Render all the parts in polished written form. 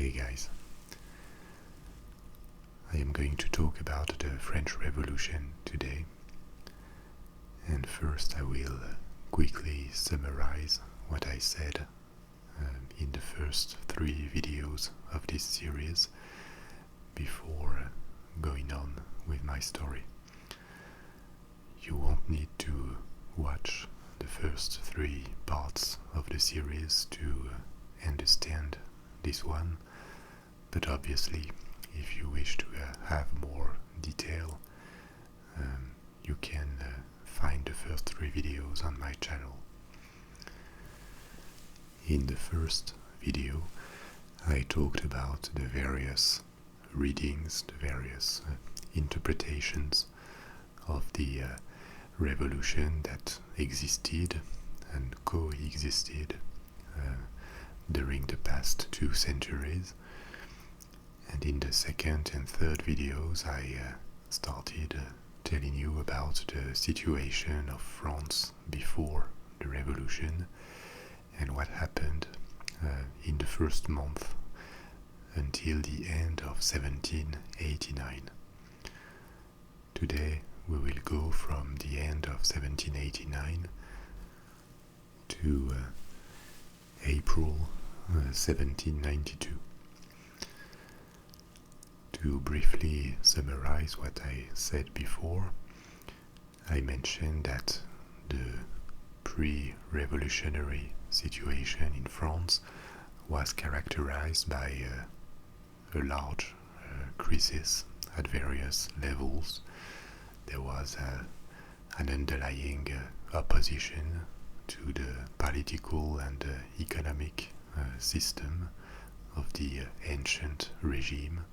Hey guys, I am going to talk about the French Revolution today, and first I will quickly summarize what I said in the first 3 videos of this series before going on with my story. You won't need to watch the first 3 parts of the series to understand this one, but obviously if you wish to have more detail, you can find the first 3 videos on my channel. In the first video I talked about the various readings, the various interpretations of the revolution that existed and coexisted during the past 2 centuries. And in the second and third videos I started telling you about the situation of France before the revolution and what happened in the first month until the end of 1789. Today we will go from the end of 1789 to April 1792. To briefly summarize what I said before, I mentioned that the pre-revolutionary situation in France was characterized by a large crisis at various levels. There was an underlying opposition to the political and economic system of the ancient regime.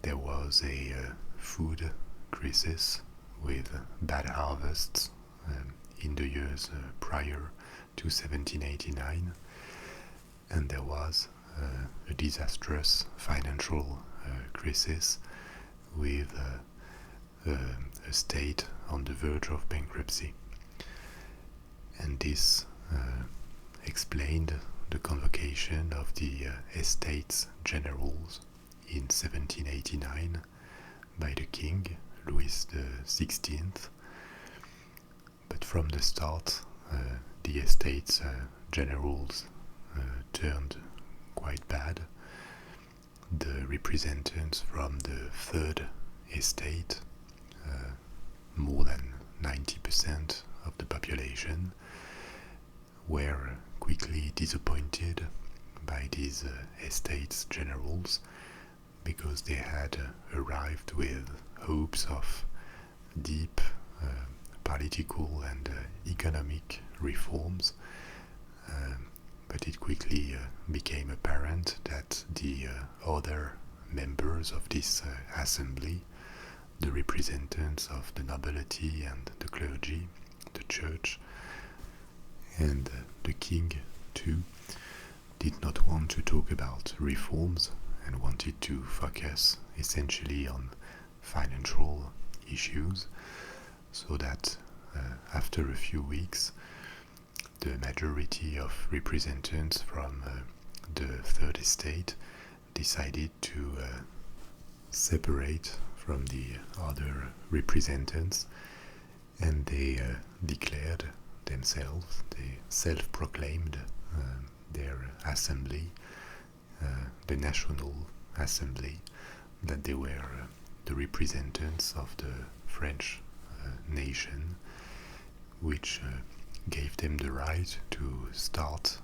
There was a food crisis with bad harvests in the years prior to 1789, and there was a disastrous financial crisis with a state on the verge of bankruptcy. And this explained the convocation of the Estates Generals in 1789 by the king, Louis XVI. But from the start, the Estates Generals turned quite bad. The representatives from the Third Estate, more than 90% of the population, were quickly disappointed by these Estates Generals, because they had arrived with hopes of deep political and economic reforms, but it quickly became apparent that the other members of this assembly, the representatives of the nobility and the clergy, the church, and the king too, did not want to talk about reforms and wanted to focus essentially on financial issues, so that after a few weeks the majority of representatives from the Third Estate decided to separate from the other representatives, and they declared themselves, they self-proclaimed their assembly, the National Assembly, that they were the representatives of the French nation, which gave them the right to start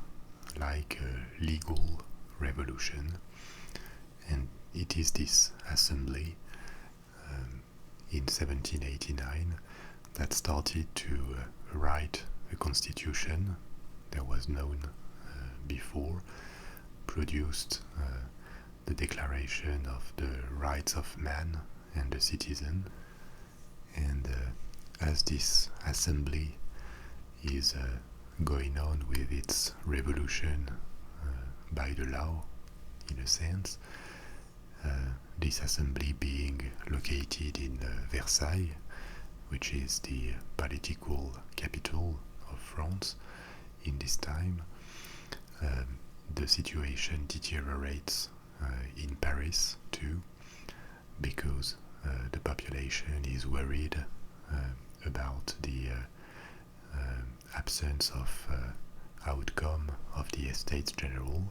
like a legal revolution. And it is this assembly in 1789 that started to write a constitution that was known before, produced the Declaration of the Rights of Man and the Citizen. And as this assembly is going on with its revolution by the law, in a sense, this assembly being located in Versailles, which is the political capital of France in this time, the situation deteriorates in Paris too, because the population is worried about the absence of outcome of the Estates General,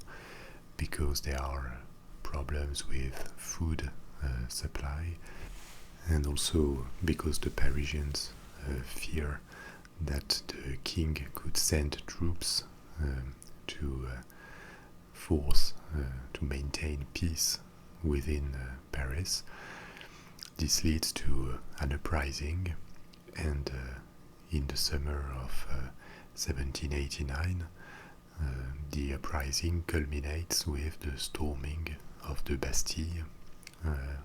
because there are problems with food supply, and also because the Parisians fear that the king could send troops to force to maintain peace within Paris. This leads to an uprising, and in the summer of 1789, the uprising culminates with the storming of the Bastille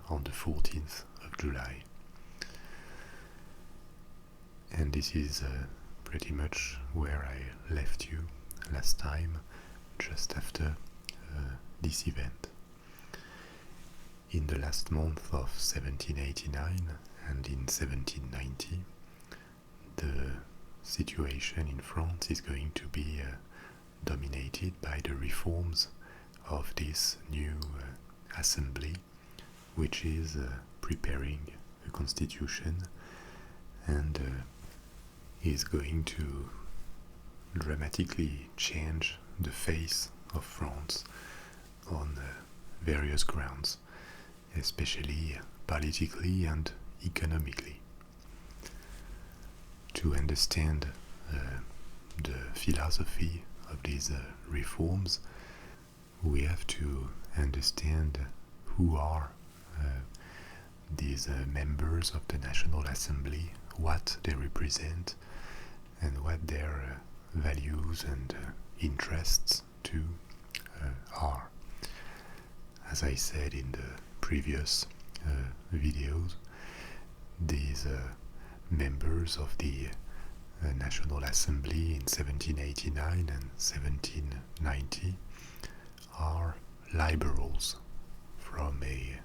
on the 14th of July. And this is pretty much where I left you last time, just after this event. In the last month of 1789 and in 1790, the situation in France is going to be dominated by the reforms of this new assembly, which is preparing a constitution and is going to dramatically change the face of France on various grounds, especially politically and economically. To understand the philosophy of these reforms, we have to understand who are these members of the National Assembly, what they represent, and what their values and interests too are. As I said in the previous videos, these members of the National Assembly in 1789 and 1790 are liberals from a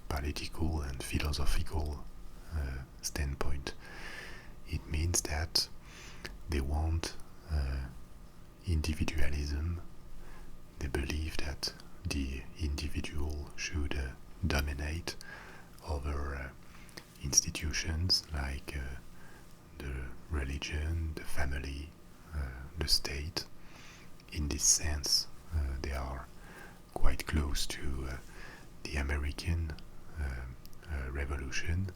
political and philosophical standpoint. It means that they want individualism. They believe that the individual should dominate over institutions like the religion, the family, the state. In this sense, they are quite close to the American Revolution,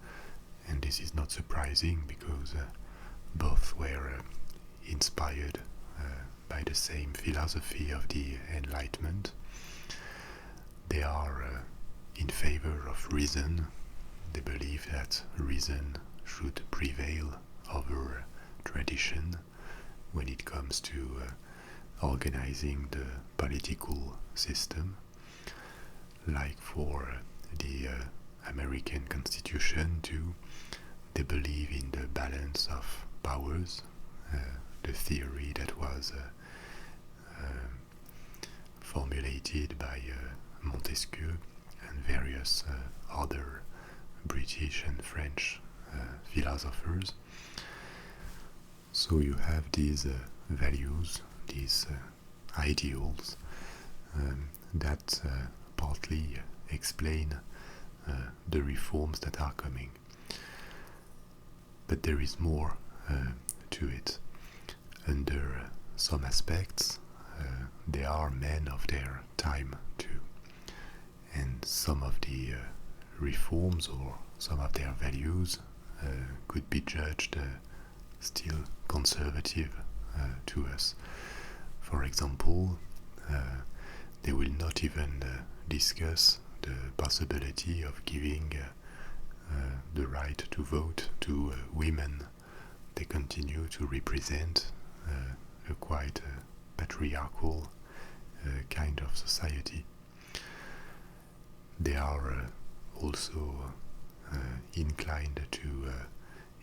and this is not surprising because both were inspired by the same philosophy of the Enlightenment. They are in favor of reason. They believe that reason should prevail over tradition when it comes to organizing the political system. Like for the American Constitution too, they believe in the balance of powers, the theory that was formulated by Montesquieu and various other British and French philosophers. So you have these values, these ideals that partly explain the reforms that are coming. But there is more to it. Under some aspects, they are men of their time too. And some of the reforms or some of their values could be judged still conservative to us. For example, they will not even discuss the possibility of giving the right to vote to women. They continue to represent a quite patriarchal kind of society. They are also inclined to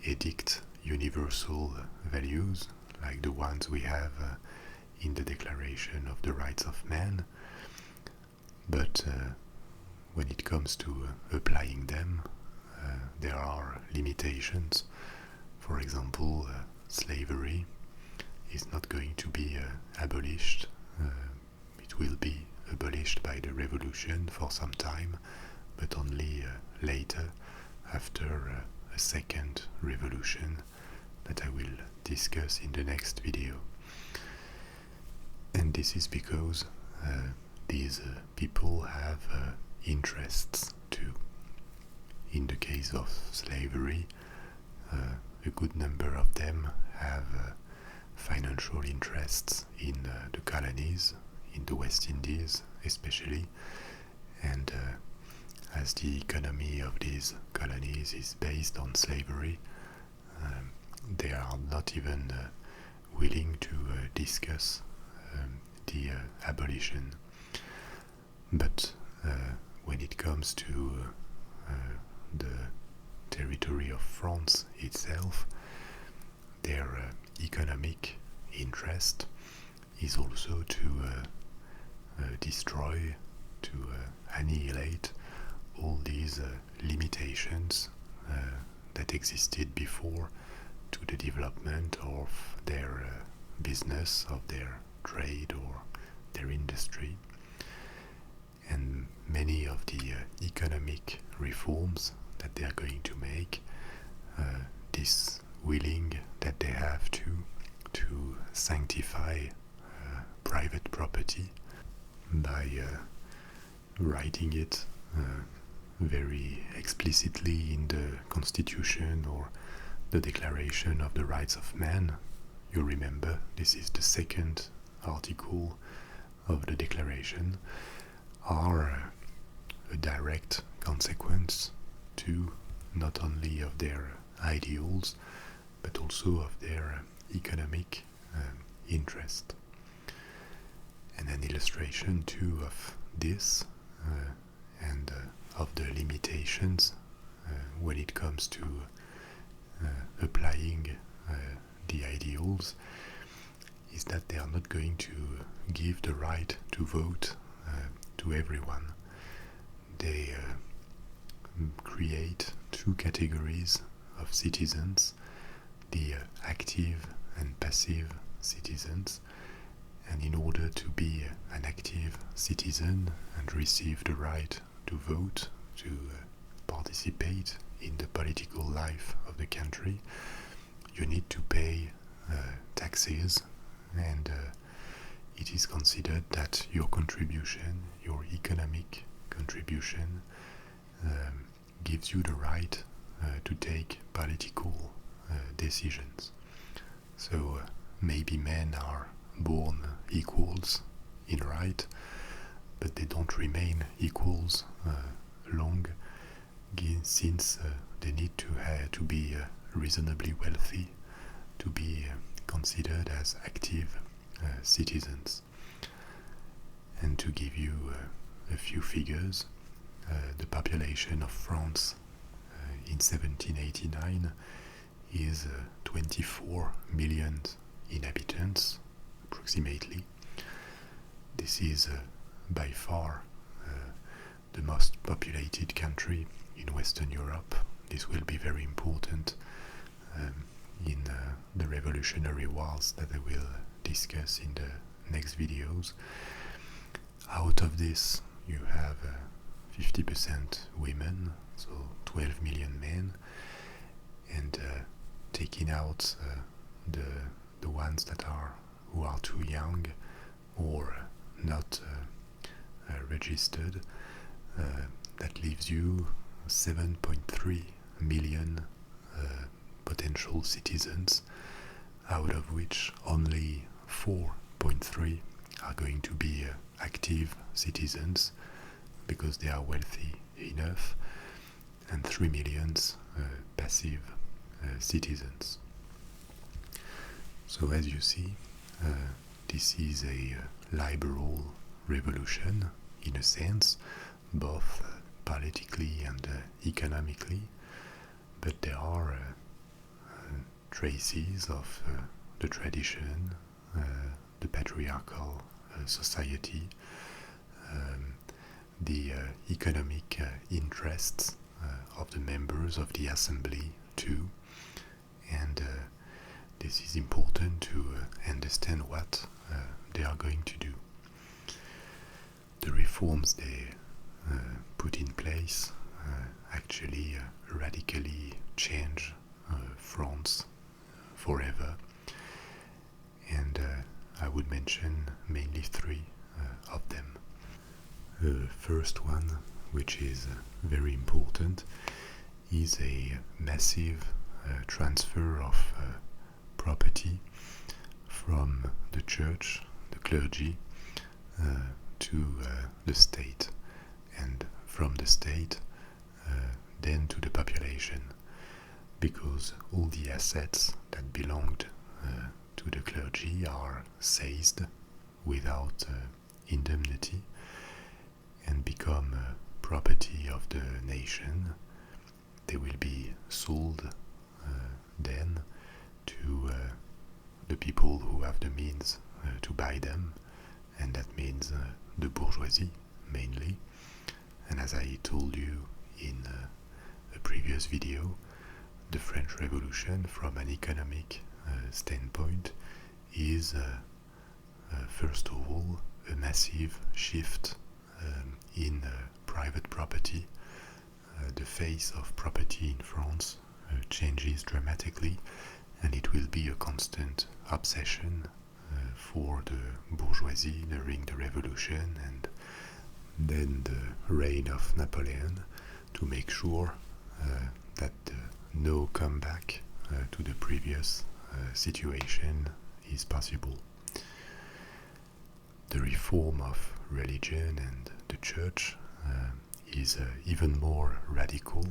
edict universal values like the ones we have in the Declaration of the Rights of Man, but when it comes to applying them, there are limitations. For example, slavery is not going to be abolished. It it will be abolished by the revolution for some time, but only later, after a second revolution that I will discuss in the next video. And this is because these people have interests too. In the case of slavery, a good number of them have financial interests in the colonies, in the West Indies especially, and as the economy of these colonies is based on slavery, they are not even willing to discuss the abolition. But when it comes to the territory of France itself, their economic interest is also to destroy, to annihilate all these limitations that existed before to the development of their business, of their trade or their industry. And many of the economic reforms that they are going to make, this willing that they have to sanctify private property by writing it very explicitly in the Constitution or the Declaration of the Rights of Man. You remember, this is the second article of the Declaration, are a direct consequence to not only of their ideals but also of their economic interest. And an illustration too of this and of the limitations when it comes to applying the ideals is that they are not going to give the right to vote to everyone. They create two categories of citizens, the active and passive citizens, and in order to be an active citizen and receive the right to vote, to participate in the political life of the country, you need to pay taxes, and it is considered that your contribution, your economic contribution, gives you the right to take political decisions. So maybe men are born equals in right, but they don't remain equals long, since they need to be reasonably wealthy to be considered as active citizens. And to give you a few figures, the population of France in 1789 is 24 million inhabitants, approximately. This is by far the most populated country in Western Europe. This will be very important in the revolutionary wars that I will discuss in the next videos. Out of this, you have 50% women, so 12 million men, and taking out the ones who are too young or not registered, that leaves you 7.3 million potential citizens, out of which only 4.3 are going to be active citizens because they are wealthy enough, and 3 million passive citizens. So as you see, this is a liberal revolution in a sense, both politically and economically, but there are traces of the tradition, the patriarchal society, the economic interests of the members of the assembly too, and this is important to understand what they are going to do. reforms they put in place actually radically change France forever. And I would mention mainly three of them. The first one, which is very important, is a massive transfer of property from the church, the clergy, to the state, and from the state then to the population, because all the assets that belonged to the clergy are seized without indemnity and become property of the nation. They will be sold then to the people who have the means to buy them, and that means the bourgeoisie mainly. And as I told you in a previous video, the French Revolution from an economic standpoint is first of all a massive shift in private property. The face of property in France changes dramatically, and it will be a constant obsession for the bourgeoisie during the revolution and then the reign of Napoleon, to make sure that no comeback to the previous situation is possible. The reform of religion and the church is even more radical.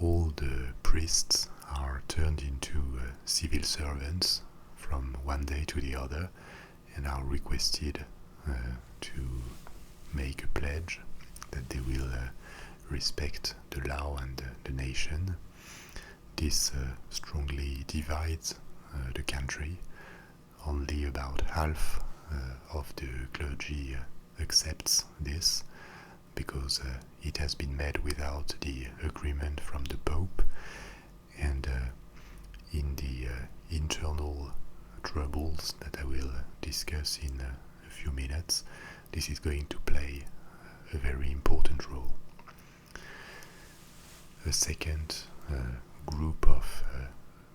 All the priests are turned into civil servants from one day to the other and are requested to make a pledge that they will respect the law and the nation. This strongly divides the country. Only about half of the clergy accepts this, because it has been made without the agreement from the Pope, and in the internal troubles that I will discuss in a few minutes, this is going to play a very important role. A second group of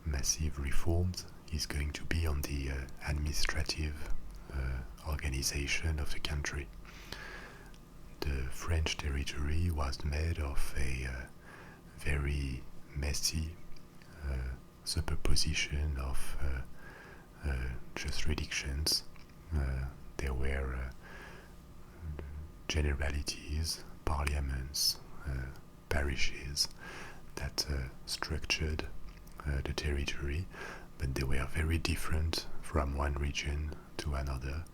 massive reforms is going to be on the administrative organization of the country. The French territory was made of a very messy superposition of jurisdictions. There were generalities, parliaments, parishes that structured the territory, but they were very different from one region to another.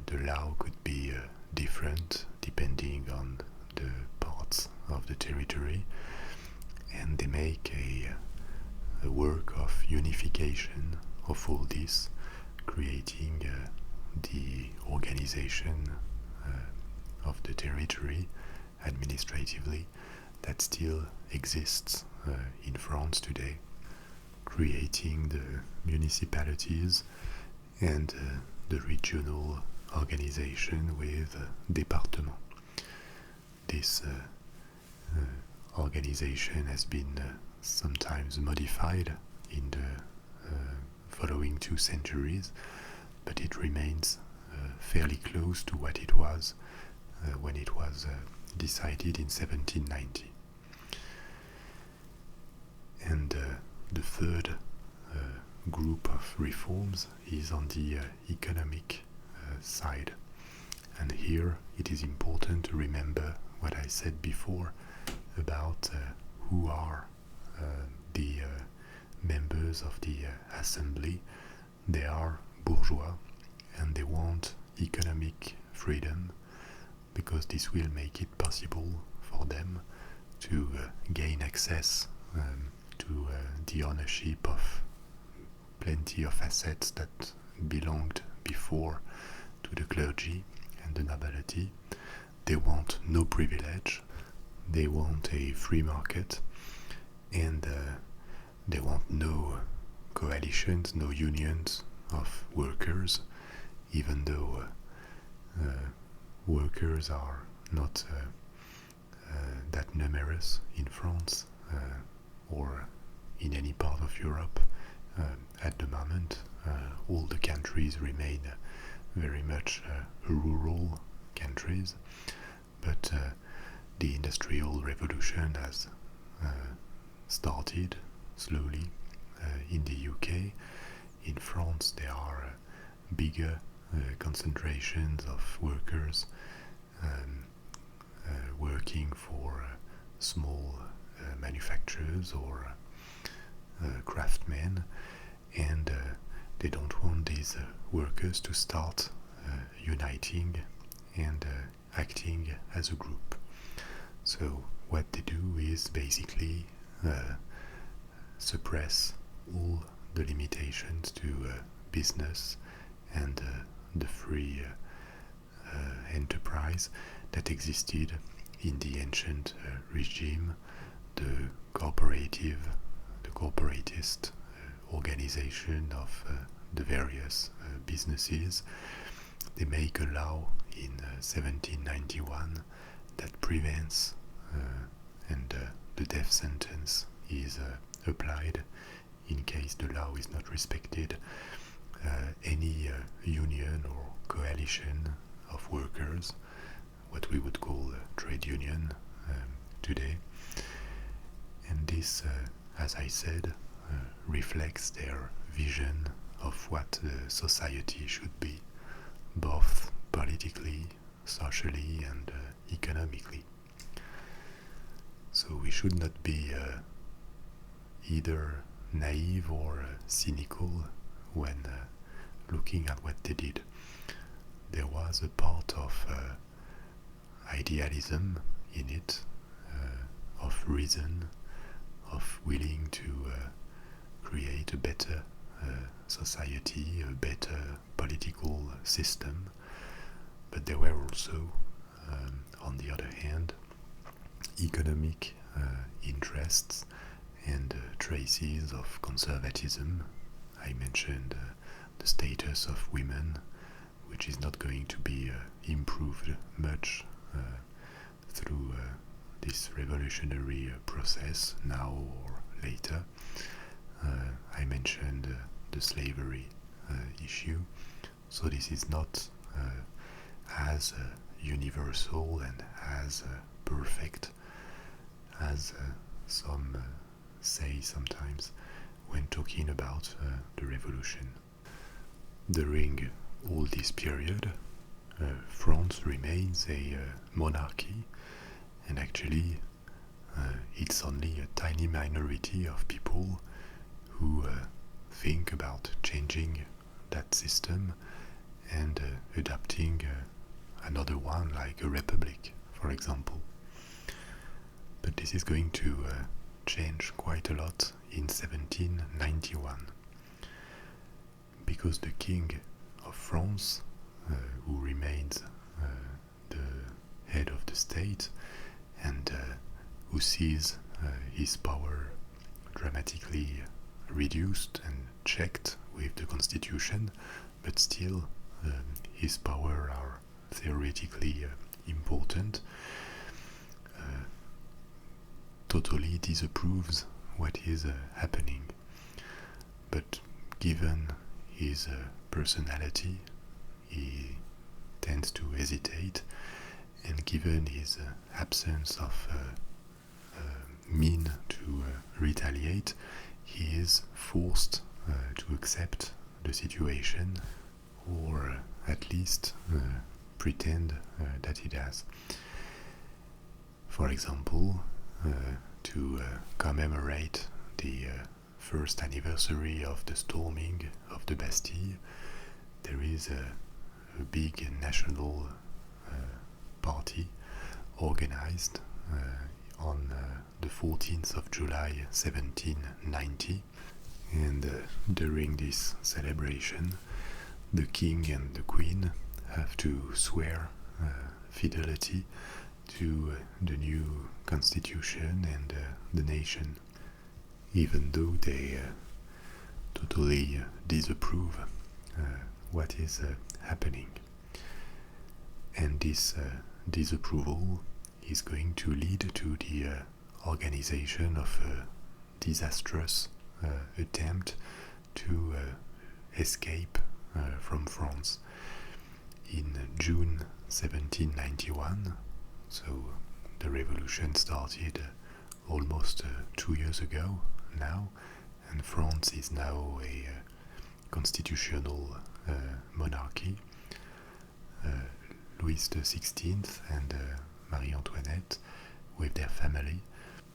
The law could be different depending on the parts of the territory, and they make a work of unification of all this, creating the organization of the territory administratively that still exists in France today, creating the municipalities and the regional organization with département. This organization has been sometimes modified in the following 2 centuries, but it remains fairly close to what it was when it was decided in 1790. And the third group of reforms is on the economic side. And here it is important to remember what I said before about who are the members of the assembly. They are bourgeois, and they want economic freedom, because this will make it possible for them to gain access to the ownership of plenty of assets that belonged before to the clergy and the nobility. They want no privilege, they want a free market, and they want no coalitions, no unions of workers, even though workers are not that numerous in France or in any part of Europe at the moment. All the countries remain very much rural countries, but the Industrial Revolution has started slowly in the UK. In France, there are bigger concentrations of workers working for small manufacturers or craftsmen, and they don't want these workers to start uniting and acting as a group. So what they do is basically suppress all the limitations to business and the free enterprise that existed in the ancient regime, the corporatist organization of the various businesses. They make a law in 1791 that prevents and the death sentence is applied in case the law is not respected. Any union or coalition of workers, what we would call a trade union today. And this, as I said, reflects their vision of what society should be, both politically, socially, and economically. So we should not be either naive or cynical when looking at what they did. There was a part of idealism in it, of reason, of willing to create a better society, a better political system, but there were also, on the other hand, economic interests and traces of conservatism. I mentioned the status of women, which is not going to be improved much through this revolutionary process now or later. I mentioned the slavery issue, so this is not as universal and as perfect as some say sometimes when talking about the revolution. During all this period, France remains a monarchy, and actually it's only a tiny minority of people who think about changing that system and adapting another one like a republic, for example. But this is going to change quite a lot in 1791, because the King of France, who remains the head of the state and who sees his power dramatically reduced and checked with the constitution, but still his power are theoretically important, totally disapproves what is happening. But given his personality, he tends to hesitate, and given his absence of mean to retaliate, he is forced to accept the situation, or at least pretend that he does. For example, to commemorate the first anniversary of the storming of the Bastille, there is a big national party organized on the 14th of July 1790, and during this celebration the king and the queen have to swear fidelity to the new constitution and the nation, even though they totally disapprove what is happening. And this disapproval is going to lead to the organization of a disastrous attempt to escape from France in June 1791. So the revolution started almost 2 years ago now, and France is now a constitutional monarchy. Louis XVI and Marie-Antoinette, with their family,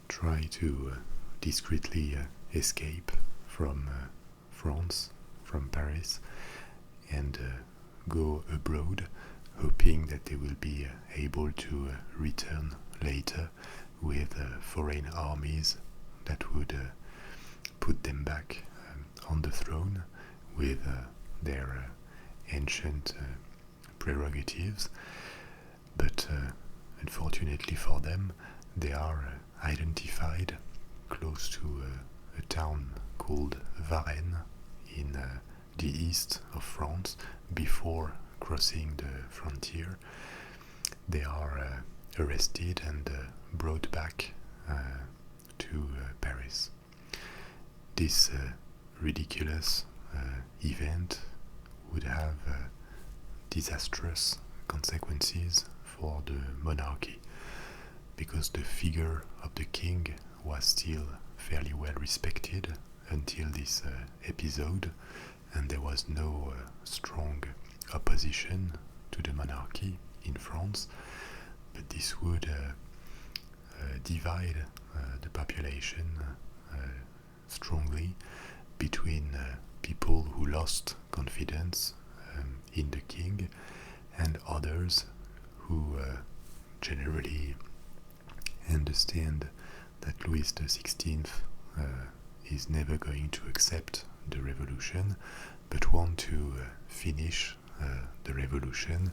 try to discreetly escape from France, from Paris, and go abroad, hoping that they will be able to return later with foreign armies that would put them back on the throne with their ancient prerogatives. But unfortunately for them, they are identified close to a town called Varennes in the east of France before crossing the frontier. They are arrested and brought back to Paris. This ridiculous event would have disastrous consequences for the monarchy, because the figure of the king was still fairly well respected until this episode, and there was no strong opposition to the monarchy in France. But this would divide the population strongly between people who lost confidence in the king and others who generally understand that Louis XVI is never going to accept the revolution, but want to finish the revolution,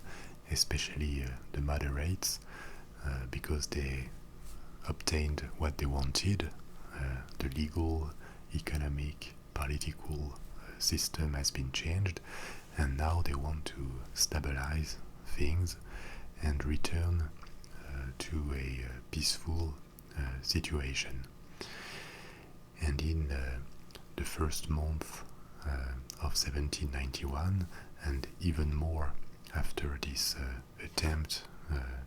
especially the moderates, because they obtained what they wanted. The legal, economic, political system has been changed, and now they want to stabilize things and return to a peaceful situation. And in the first month of 1791, and even more after this attempt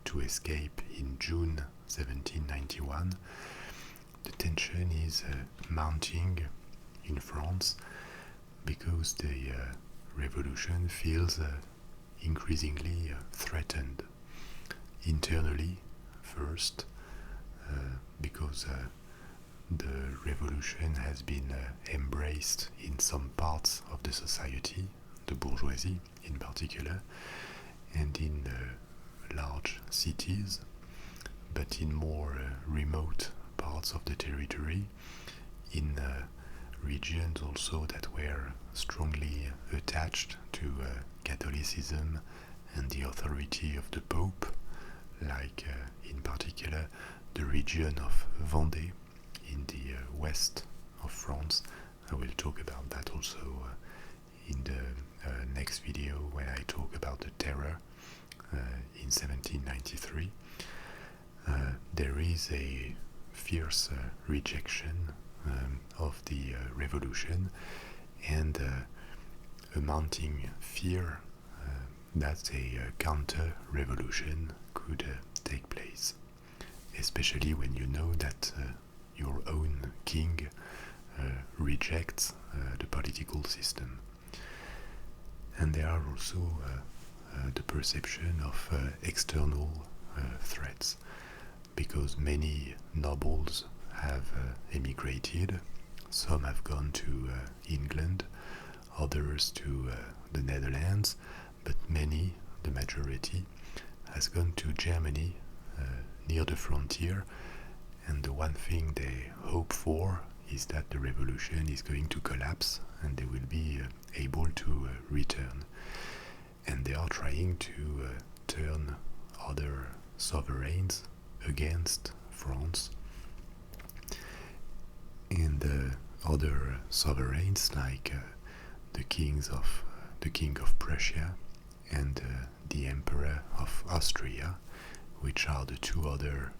to escape in June 1791, the tension is mounting in France, because the revolution feels increasingly threatened. Internally, first, because the revolution has been embraced in some parts of the society, the bourgeoisie in particular, and in large cities, but in more remote parts of the territory, in regions also that were strongly attached to Catholicism and the authority of the Pope, like in particular the region of Vendée in the west of France. I will talk about that also in the next video when I talk about the terror in 1793. There is a fierce rejection of the revolution, and a mounting fear that a counter-revolution could take place, especially when you know that your own king rejects the political system. And there are also the perception of external threats, because many nobles have emigrated. Some have gone to England, others to the Netherlands, but many, the majority, has gone to Germany, near the frontier, and the one thing they hope for is that the revolution is going to collapse and they will be able to return. And they are trying to turn other sovereigns against France, and other sovereigns like the king of Prussia and the Emperor of Austria, which are the two other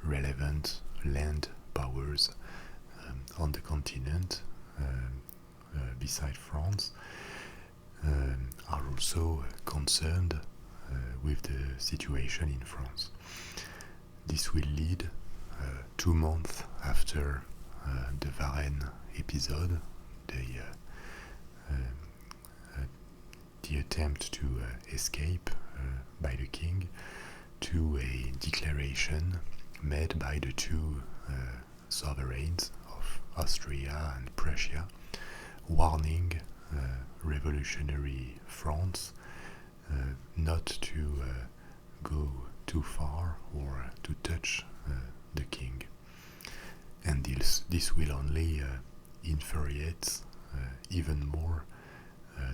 relevant land powers on the continent beside France, are also concerned with the situation in France. This will lead 2 months after the Varennes episode, the attempt to escape by the king, to a declaration made by the two sovereigns of Austria and Prussia, warning revolutionary France not to go too far or to touch the king. And this will only infuriate even more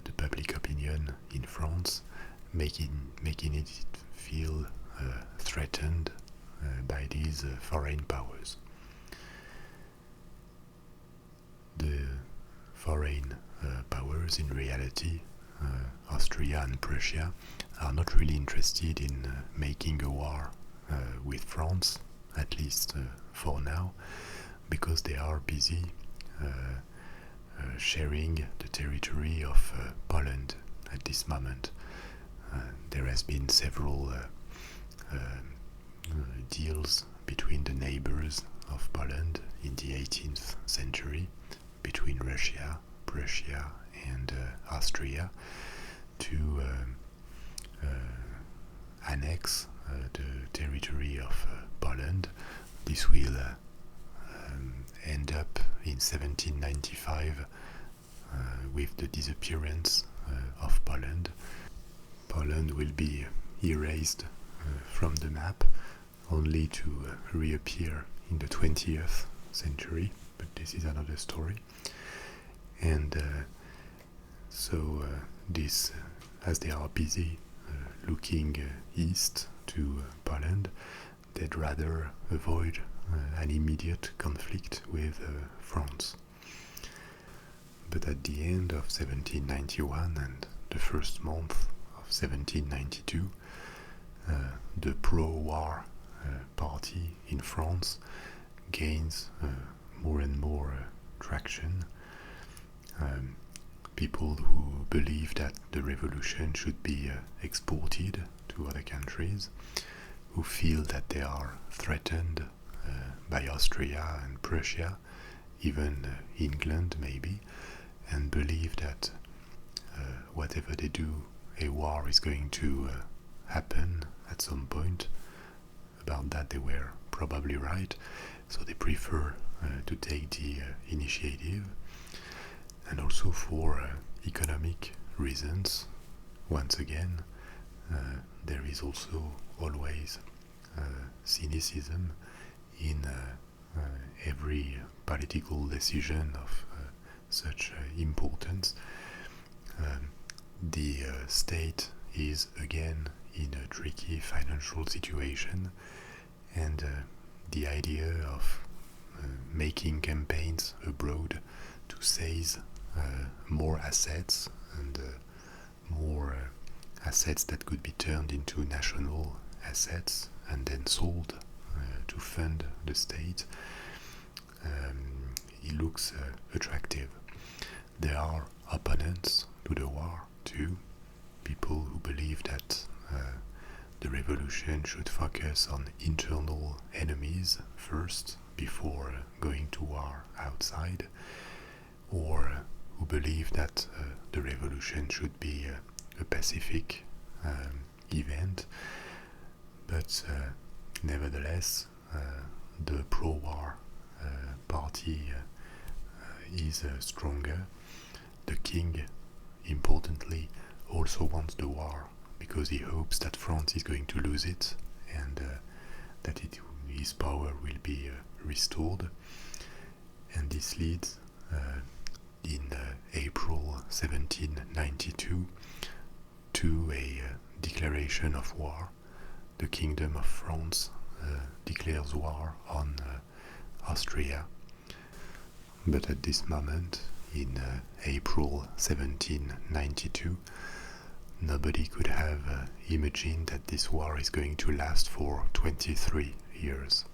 the public opinion in France, making it feel threatened by these foreign powers. The foreign powers, in reality, Austria and Prussia, are not really interested in making a war with France, at least for now, because they are busy sharing the territory of Poland at this moment. There has been several deals between the neighbors of Poland in the 18th century, between Russia, Prussia and Austria, to annex the territory of Poland. This will end up in 1795 with the disappearance of Poland. Poland will be erased from the map, only to reappear in the 20th century, but this is another story. And so this, as they are busy looking east to Poland, they'd rather avoid an immediate conflict with France. But at the end of 1791 and the first month of 1792, the pro-war party in France gains more and more traction. People who believe that the revolution should be exported to other countries, who feel that they are threatened by Austria and Prussia, even England maybe, and believe that whatever they do, a war is going to happen at some point. About that they were probably right, so they prefer to take the initiative. And also for economic reasons, once again, there is also always cynicism in every political decision of such importance. The state is again in a tricky financial situation, and the idea of making campaigns abroad to seize more assets and more assets that could be turned into national assets and then sold to fund the state, it looks attractive. There are opponents to the war too, people who believe that the revolution should focus on internal enemies first before going to war outside, or who believe that the revolution should be a pacific event. But nevertheless, the pro-war party is stronger. The king, importantly, also wants the war because he hopes that France is going to lose it and that his power will be restored. And this leads in April 1792 to a declaration of war. The Kingdom of France declares war on Austria. But at this moment, in April 1792, nobody could have imagined that this war is going to last for 23 years.